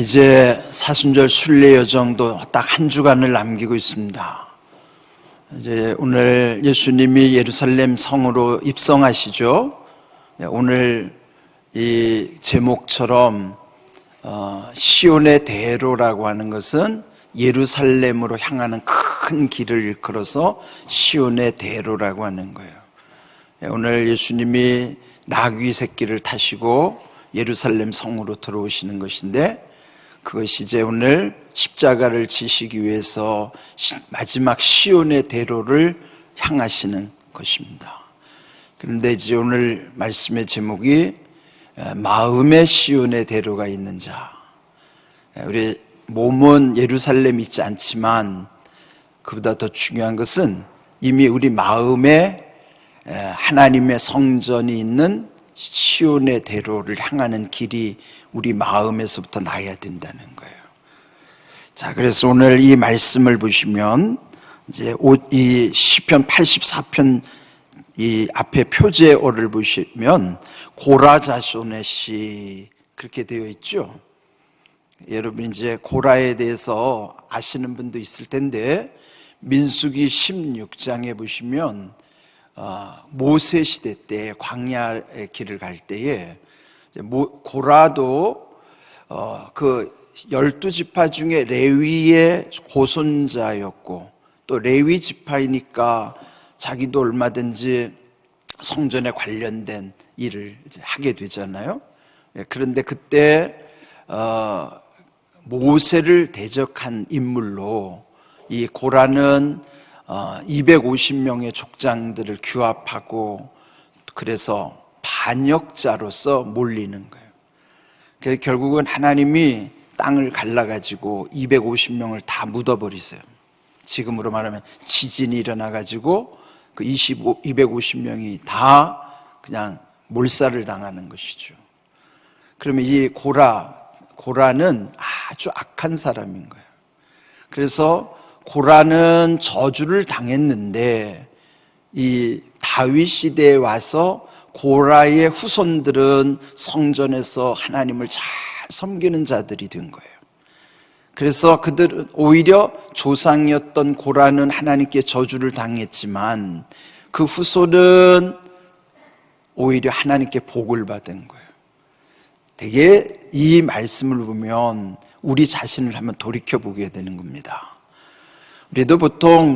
이제 사순절 순례 여정도 딱 한 주간을 남기고 있습니다. 이제 오늘 예수님이 예루살렘 성으로 입성하시죠. 오늘 이 제목처럼 시온의 대로라고 하는 것은 예루살렘으로 향하는 큰 길을 일컬어서 시온의 대로라고 하는 거예요. 오늘 예수님이 나귀 새끼를 타시고 예루살렘 성으로 들어오시는 것인데, 그것이 이제 오늘 십자가를 지시기 위해서 마지막 시온의 대로를 향하시는 것입니다. 그런데 이제 오늘 말씀의 제목이 마음의 시온의 대로가 있는 자. 우리 몸은 예루살렘 있지 않지만 그보다 더 중요한 것은 이미 우리 마음에 하나님의 성전이 있는 시온의 대로를 향하는 길이 우리 마음에서부터 나야 된다는 거예요. 자, 그래서 오늘 이 말씀을 보시면 이제 이 시편 84편 이 앞에 표제어를 보시면 고라 자손의 시 그렇게 되어 있죠. 여러분 이제 고라에 대해서 아시는 분도 있을 텐데, 민수기 16장에 보시면 모세 시대 때 광야의 길을 갈 때에 고라도 그 12지파 중에 레위의 고손자였고, 또 레위 지파이니까 자기도 얼마든지 성전에 관련된 일을 이제 하게 되잖아요. 그런데 그때 모세를 대적한 인물로 이 고라는 250명의 족장들을 규합하고, 그래서 반역자로서 몰리는 거예요. 그래서 결국은 하나님이 땅을 갈라가지고 250명을 다 묻어버리세요. 지금으로 말하면 지진이 일어나가지고 그 250명이 다 그냥 몰살을 당하는 것이죠. 그러면 이 고라는 아주 악한 사람인 거예요. 그래서 고라는 저주를 당했는데, 이 다윗 시대에 와서 고라의 후손들은 성전에서 하나님을 잘 섬기는 자들이 된 거예요. 그래서 그들은 오히려 조상이었던 고라는 하나님께 저주를 당했지만 그 후손은 오히려 하나님께 복을 받은 거예요. 되게 이 말씀을 보면 우리 자신을 한번 돌이켜보게 되는 겁니다. 우리도 보통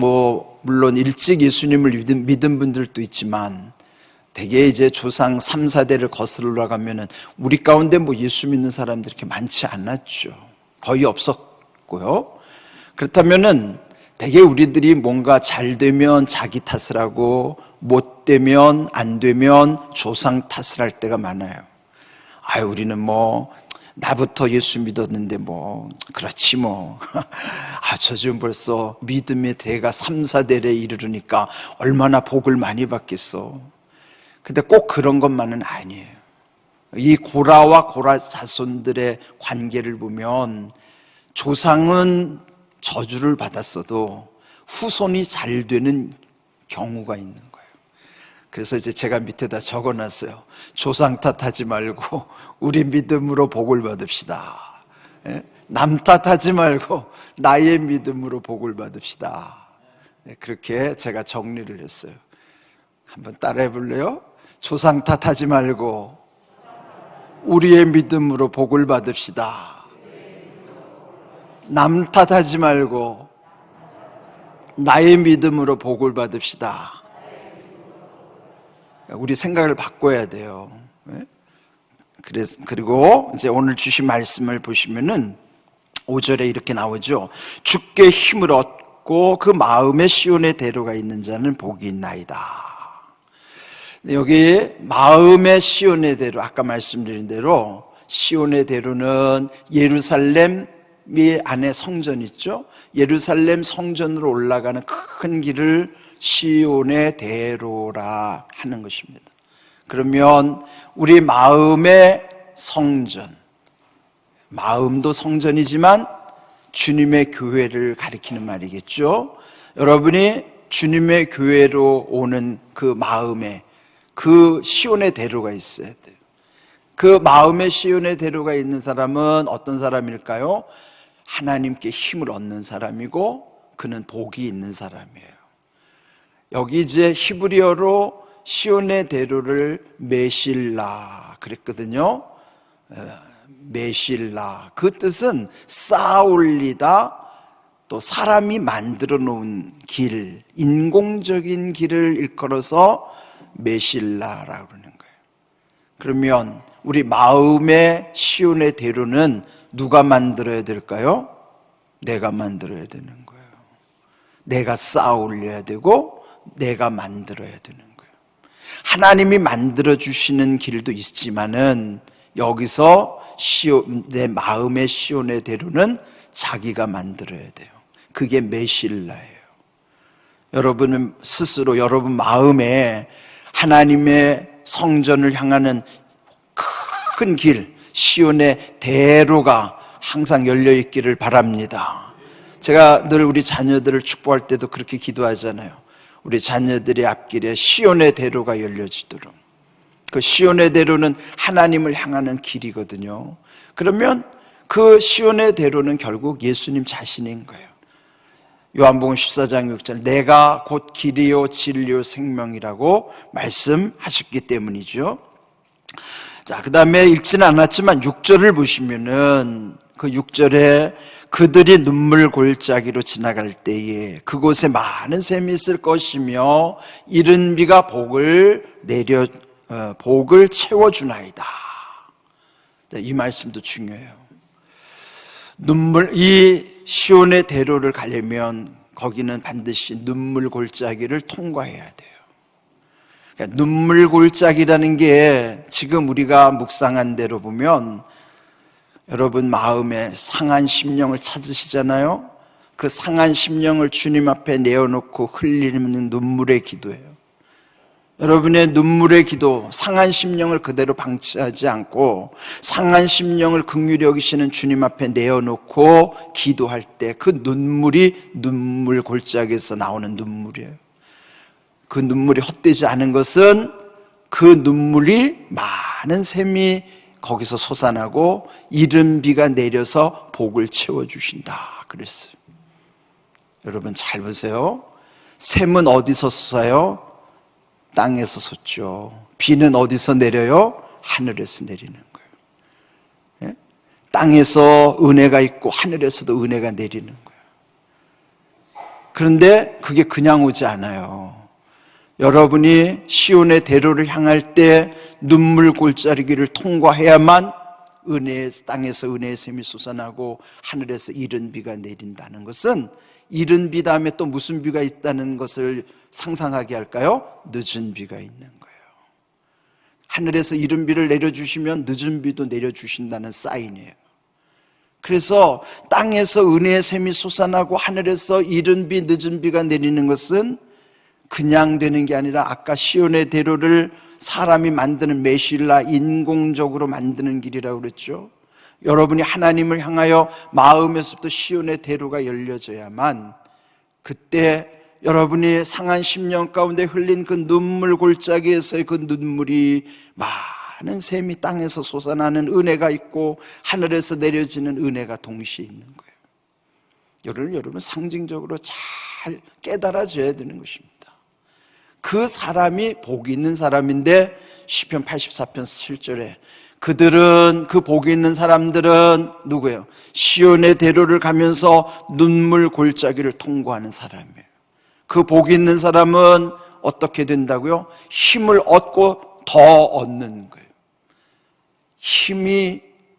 물론 일찍 예수님을 믿은 분들도 있지만, 되게 이제 조상 3, 4대를 거슬러 올라가면은 우리 가운데 예수 믿는 사람들이 이렇게 많지 않았죠. 거의 없었고요. 그렇다면은 되게 우리들이 뭔가 잘 되면 자기 탓을 하고, 못 되면 안 되면 조상 탓을 할 때가 많아요. 우리는 나부터 예수 믿었는데 그렇지 저 지금 벌써 믿음의 대가 3, 4대에 이르르니까 얼마나 복을 많이 받겠어. 근데 꼭 그런 것만은 아니에요. 이 고라와 고라 자손들의 관계를 보면 조상은 저주를 받았어도 후손이 잘 되는 경우가 있는 거예요. 그래서 이제 제가 밑에다 적어놨어요. 조상 탓하지 말고 우리 믿음으로 복을 받읍시다. 남 탓하지 말고 나의 믿음으로 복을 받읍시다. 그렇게 제가 정리를 했어요. 한번 따라해 볼래요? 조상 탓하지 말고 우리의 믿음으로 복을 받읍시다. 남 탓하지 말고 나의 믿음으로 복을 받읍시다. 우리 생각을 바꿔야 돼요. 그리고 이제 오늘 주신 말씀을 보시면은 5절에 이렇게 나오죠. 주께 힘을 얻고 그 마음의 시온의 대로가 있는 자는 복이 있나이다. 여기 마음의 시온의 대로, 아까 말씀드린 대로 시온의 대로는 예루살렘 안에 성전 있죠. 예루살렘 성전으로 올라가는 큰 길을 시온의 대로라 하는 것입니다. 그러면 우리 마음의 성전, 마음도 성전이지만 주님의 교회를 가리키는 말이겠죠. 여러분이 주님의 교회로 오는 그 마음에 그 시온의 대로가 있어야 돼요. 그 마음의 시온의 대로가 있는 사람은 어떤 사람일까요? 하나님께 힘을 얻는 사람이고 그는 복이 있는 사람이에요. 여기 이제 히브리어로 시온의 대로를 메실라 그랬거든요. 메실라, 그 뜻은 쌓아올리다, 또 사람이 만들어 놓은 길, 인공적인 길을 일컬어서 메실라라고 그러는 거예요. 그러면 우리 마음의 시온의 대로는 누가 만들어야 될까요? 내가 만들어야 되는 거예요. 내가 쌓아 올려야 되고 내가 만들어야 되는 거예요. 하나님이 만들어 주시는 길도 있지만은 여기서 내 마음의 시온의 대로는 자기가 만들어야 돼요. 그게 메실라예요. 여러분은 스스로 여러분 마음에 하나님의 성전을 향하는 큰 길, 시온의 대로가 항상 열려 있기를 바랍니다. 제가 늘 우리 자녀들을 축복할 때도 그렇게 기도하잖아요. 우리 자녀들의 앞길에 시온의 대로가 열려지도록. 그 시온의 대로는 하나님을 향하는 길이거든요. 그러면 그 시온의 대로는 결국 예수님 자신인 거예요. 요한복음 14장 6절, 내가 곧 길이요 진리요 생명이라고 말씀하셨기 때문이죠. 자, 그 다음에 읽지는 않았지만 6절을 보시면은 그 6절에 그들이 눈물 골짜기로 지나갈 때에 그곳에 많은 샘이 있을 것이며 이른 비가 복을 채워주나이다. 이 말씀도 중요해요. 이 시온의 대로를 가려면 거기는 반드시 눈물 골짜기를 통과해야 돼요. 그러니까 눈물 골짜기라는 게 지금 우리가 묵상한 대로 보면 여러분 마음에 상한 심령을 찾으시잖아요. 그 상한 심령을 주님 앞에 내어놓고 흘리는 눈물의 기도예요. 여러분의 눈물의 기도, 상한 심령을 그대로 방치하지 않고 상한 심령을 긍휼히 여기시는 주님 앞에 내어놓고 기도할 때 그 눈물이 눈물 골짜기에서 나오는 눈물이에요. 그 눈물이 헛되지 않은 것은 그 눈물이 많은 샘이 거기서 솟아나고 이른 비가 내려서 복을 채워주신다 그랬어요. 여러분 잘 보세요. 샘은 어디서 솟아요? 땅에서 솟죠. 비는 어디서 내려요? 하늘에서 내리는 거예요. 예? 땅에서 은혜가 있고 하늘에서도 은혜가 내리는 거예요. 그런데 그게 그냥 오지 않아요. 여러분이 시온의 대로를 향할 때 눈물 골짜기를 통과해야만 땅에서 은혜의 샘이 솟아나고 하늘에서 이른 비가 내린다는 것은 이른 비 다음에 또 무슨 비가 있다는 것을 상상하게 할까요? 늦은 비가 있는 거예요. 하늘에서 이른 비를 내려주시면 늦은 비도 내려주신다는 사인이에요. 그래서 땅에서 은혜의 샘이 솟아나고 하늘에서 이른 비, 늦은 비가 내리는 것은 그냥 되는 게 아니라 아까 시온의 대로를 사람이 만드는 메실라, 인공적으로 만드는 길이라고 그랬죠. 여러분이 하나님을 향하여 마음에서부터 시온의 대로가 열려져야만 그때 여러분이 상한 심령 가운데 흘린 그 눈물 골짜기에서의 그 눈물이 많은 샘이 땅에서 솟아나는 은혜가 있고 하늘에서 내려지는 은혜가 동시에 있는 거예요. 여러분 상징적으로 잘 깨달아져야 되는 것입니다. 그 사람이 복이 있는 사람인데 시편 84편 7절에 그들은 그 복이 있는 사람들은 누구예요? 시온의 대로를 가면서 눈물 골짜기를 통과하는 사람이에요. 그 복이 있는 사람은 어떻게 된다고요? 힘을 얻고 더 얻는 거예요.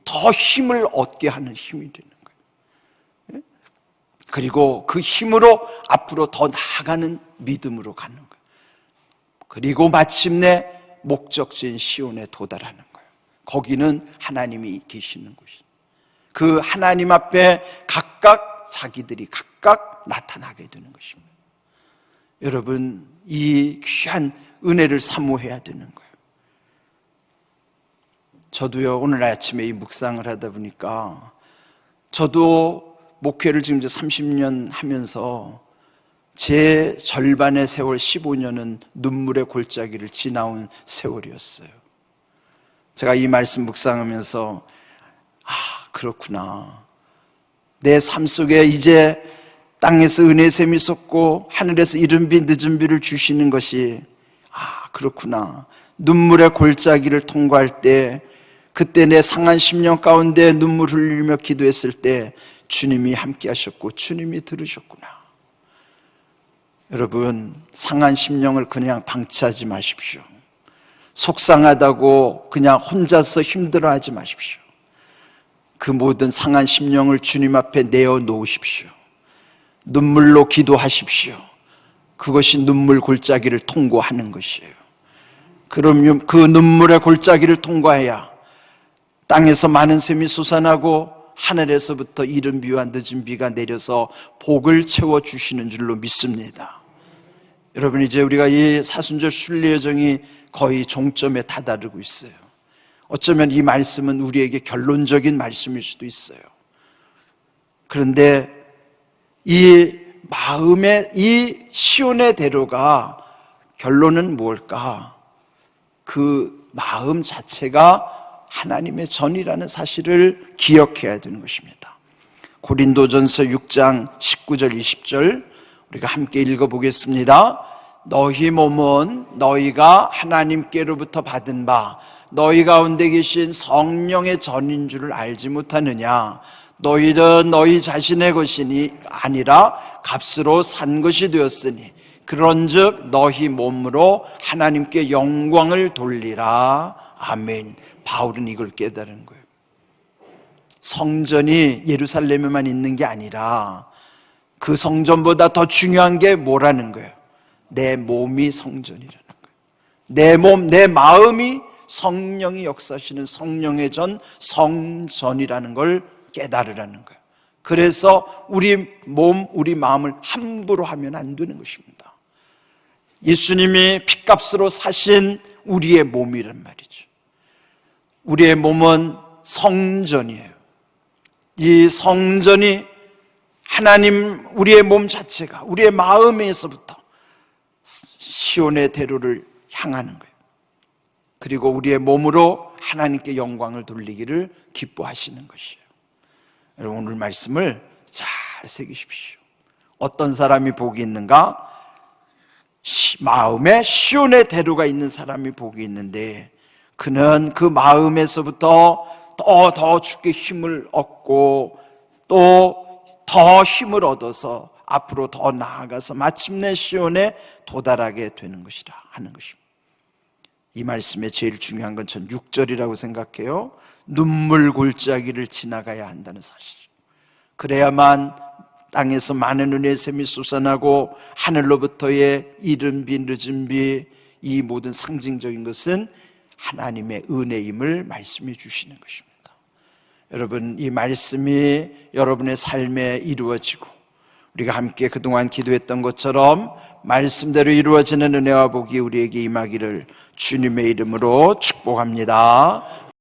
더 힘을 얻게 하는 힘이 되는 거예요. 그리고 그 힘으로 앞으로 더 나아가는 믿음으로 가는 거예요. 그리고 마침내 목적지인 시온에 도달하는 거예요. 거기는 하나님이 계시는 곳이에요. 그 하나님 앞에 자기들이 각각 나타나게 되는 것입니다. 여러분, 이 귀한 은혜를 사모해야 되는 거예요. 저도요, 오늘 아침에 이 묵상을 하다 보니까 저도 목회를 지금 이제 30년 하면서 제 절반의 세월 15년은 눈물의 골짜기를 지나온 세월이었어요. 제가 이 말씀 묵상하면서 그렇구나. 내 삶 속에 이제 땅에서 은혜의 샘이 솟고 하늘에서 이른 비 늦은 비를 주시는 것이 그렇구나. 눈물의 골짜기를 통과할 때, 그때 내 상한 심령 가운데 눈물 흘리며 기도했을 때 주님이 함께 하셨고 주님이 들으셨구나. 여러분, 상한 심령을 그냥 방치하지 마십시오. 속상하다고 그냥 혼자서 힘들어하지 마십시오. 그 모든 상한 심령을 주님 앞에 내어놓으십시오. 눈물로 기도하십시오. 그것이 눈물 골짜기를 통과하는 것이에요. 그러면 그 눈물의 골짜기를 통과해야 땅에서 많은 샘이 솟아나고 하늘에서부터 이른 비와 늦은 비가 내려서 복을 채워주시는 줄로 믿습니다. 여러분, 이제 우리가 이 사순절 순례 여정이 거의 종점에 다다르고 있어요. 어쩌면 이 말씀은 우리에게 결론적인 말씀일 수도 있어요. 그런데 이 마음의 이 시온의 대로가 결론은 뭘까? 그 마음 자체가 하나님의 전이라는 사실을 기억해야 되는 것입니다. 고린도전서 6장 19절 20절 우리가 함께 읽어보겠습니다. 너희 몸은 너희가 하나님께로부터 받은 바 너희 가운데 계신 성령의 전인 줄을 알지 못하느냐. 너희는 너희 자신의 것이 아니라 값으로 산 것이 되었으니 그런즉 너희 몸으로 하나님께 영광을 돌리라. 아멘. 바울은 이걸 깨달은 거예요. 성전이 예루살렘에만 있는 게 아니라 그 성전보다 더 중요한 게 뭐라는 거예요? 내 몸이 성전이라는 거예요. 내 몸, 내 마음이 성령이 역사하시는 성령의 전, 성전이라는 걸 깨달으라는 거예요. 그래서 우리 몸, 우리 마음을 함부로 하면 안 되는 것입니다. 예수님이 핏값으로 사신 우리의 몸이란 말이죠. 우리의 몸은 성전이에요. 이 성전이 하나님, 우리의 몸 자체가 우리의 마음에서부터 시온의 대로를 향하는 거예요. 그리고 우리의 몸으로 하나님께 영광을 돌리기를 기뻐하시는 것이에요. 여러분, 오늘 말씀을 잘 새기십시오. 어떤 사람이 복이 있는가? 마음에 시온의 대로가 있는 사람이 복이 있는데 그는 그 마음에서부터 더 주께 힘을 얻고 또 더 힘을 얻어서 앞으로 더 나아가서 마침내 시온에 도달하게 되는 것이라 하는 것입니다. 이 말씀에 제일 중요한 건 전 6절이라고 생각해요. 눈물 골짜기를 지나가야 한다는 사실. 그래야만 땅에서 많은 은혜의 샘이 솟아나고 하늘로부터의 이른 비 늦은 비, 이 모든 상징적인 것은 하나님의 은혜임을 말씀해 주시는 것입니다. 여러분, 이 말씀이 여러분의 삶에 이루어지고 우리가 함께 그동안 기도했던 것처럼 말씀대로 이루어지는 은혜와 복이 우리에게 임하기를 주님의 이름으로 축복합니다.